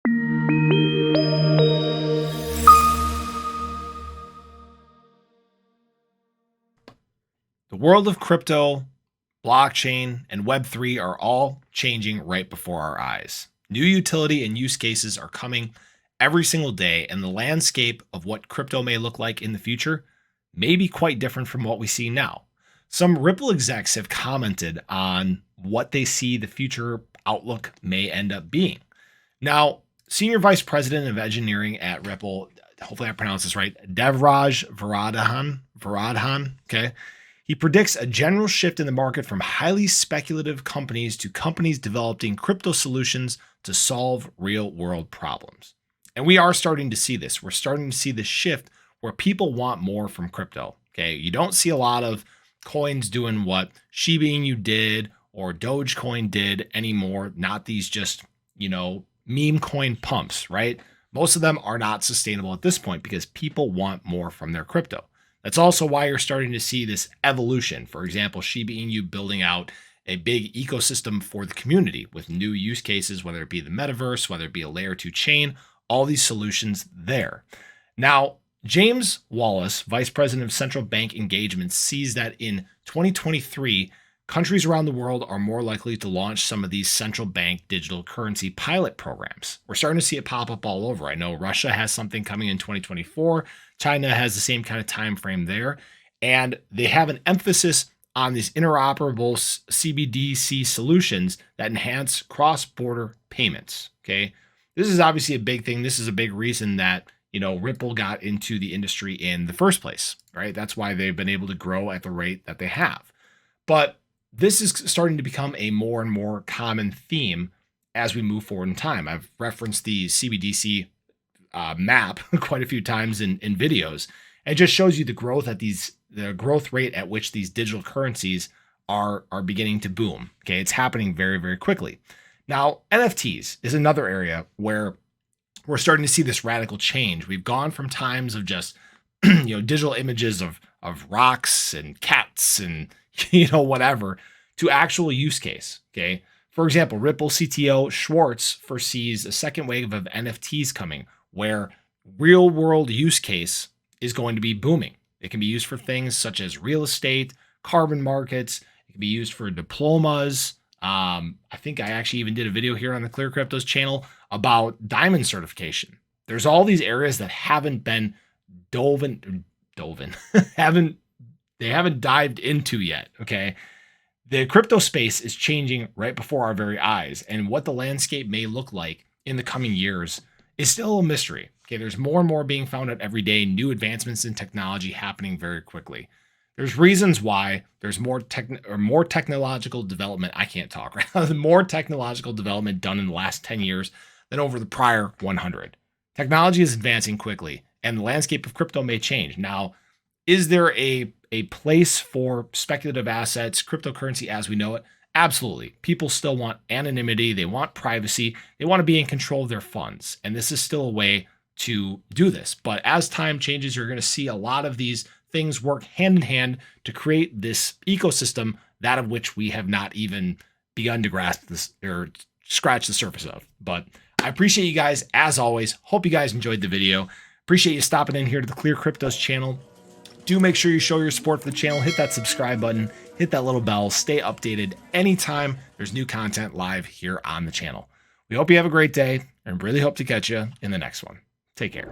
The world of crypto, blockchain, and Web3 are all changing right before our eyes. New utility and use cases are coming every single day, and the landscape of what crypto may look like in the future may be quite different from what we see now. Some Ripple execs have commented on what they see the future outlook may end up being. Now, Senior Vice President of Engineering at Ripple, hopefully I pronounced this right, Devraj Varadhan, okay, he predicts a general shift in the market from highly speculative companies to companies developing crypto solutions to solve real-world problems. And we are starting to see this. We're starting to see this shift where people want more from crypto. Okay, you don't see a lot of coins doing what Shiba Inu did or Dogecoin did anymore. Not these just, meme coin pumps, right? Most of them are not sustainable at this point because people want more from their crypto. That's also why you're starting to see this evolution. For example, Shiba Inu building out a big ecosystem for the community with new use cases, whether it be the metaverse, whether it be a layer 2 chain, all these solutions there. Now, James Wallace, Vice President of Central Bank Engagement, sees that in 2023, countries around the world are more likely to launch some of these central bank digital currency pilot programs. We're starting to see it pop up all over. I know Russia has something coming in 2024. China has the same kind of time frame there. And they have an emphasis on these interoperable CBDC solutions that enhance cross-border payments. Okay. This is obviously a big thing. This is a big reason that Ripple got into the industry in the first place, right? That's why they've been able to grow at the rate that they have. But this is starting to become a more and more common theme as we move forward in time. I've referenced the CBDC map quite a few times in videos. It just shows you the growth rate at which these digital currencies are beginning to boom. Okay, it's happening very, very quickly. Now, NFTs is another area where we're starting to see this radical change. We've gone from times of just digital images of rocks and cats and whatever, to actual use case. Okay. For example, Ripple CTO Schwartz foresees a second wave of NFTs coming where real world use case is going to be booming. It can be used for things such as real estate, carbon markets. It can be used for diplomas. I think I actually even did a video here on the ClearCryptos channel about diamond certification. There's all these areas that haven't been they haven't dived into yet. Okay. The crypto space is changing right before our very eyes, and what the landscape may look like in the coming years is still a mystery. Okay. There's more and more being found out every day, new advancements in technology happening very quickly. There's reasons why there's more technological development. I can't talk right now. More technological development done in the last 10 years than over the prior 100. Technology is advancing quickly, and the landscape of crypto may change. Now, is there a place for speculative assets, cryptocurrency as we know it? Absolutely. People still want anonymity. They want privacy. They want to be in control of their funds. And this is still a way to do this. But as time changes, you're going to see a lot of these things work hand in hand to create this ecosystem, that of which we have not even begun to grasp this or scratch the surface of. But I appreciate you guys as always. Hope you guys enjoyed the video. Appreciate you stopping in here to the ClearCryptos channel. Do make sure you show your support for the channel. Hit that subscribe button, hit that little bell, stay updated anytime there's new content live here on the channel. We hope you have a great day and really hope to catch you in the next one. Take care.